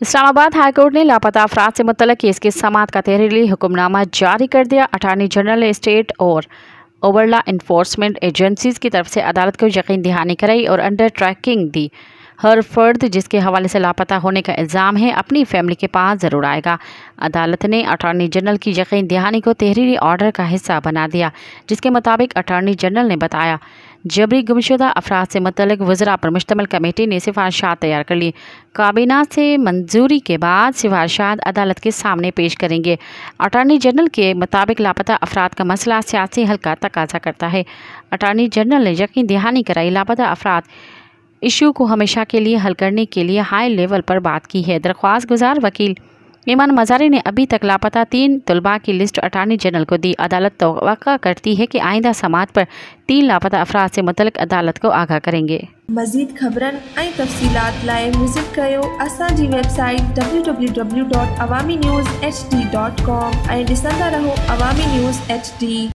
Islamabad high court ने लापता अफराद से मुतल्लिक़ केस की समाअत का तहरीरी हुक्मनामा जारी कर दिया। अटॉर्नी जनरल स्टेट और ओवरला इन्फोर्समेंट एजेंसीज की तरफ से अदालत को यकीन दहानी कराई और अंडर ट्रैकिंग दी। हर फर्द जिसके हवाले से लापता होने का इल्ज़ाम है अपनी फैमिली के पास ज़रूर आएगा। अदालत ने अटॉर्नी जनरल की यकीन दहानी को तहरीरी ऑर्डर का हिस्सा बना दिया, जिसके मुताबिक अटॉर्नी जनरल ने बताया जबरी गुमशुदा अफराद से मुतल्लिक़ वज़रा पर मुश्तमिल कमेटी ने सिफारिशात तैयार कर ली। काबीना से मंजूरी के बाद सिफारिशात अदालत के सामने पेश करेंगे। अटॉर्नी जनरल के मुताबिक लापता अफराद का मसला सियासी हल का तकाजा करता है। अटॉर्नी जनरल ने यकीन दहानी कराई लापता अफराद इशू को हमेशा के लिए हल करने के लिए हाई लेवल पर बात की है। दरख्वास्त गुजार वकील ईमान मज़ारी ने अभी तक लापता 3 तलबा की लिस्ट अटॉर्नी जनरल को दी। अदालत तवक्को करती है कि आइंदा समाअत पर 3 लापता अफराद से मुतल्लिक़ अदालत को आगाह करेंगे। मज़ीद ख़बरन ऐं तफ़सीलात लाइ विज़िट कयो असांजी वेबसाइट www.awamiNewsHD.com ऐं ॾिसंदा रहो अवामी न्यूज़ HD।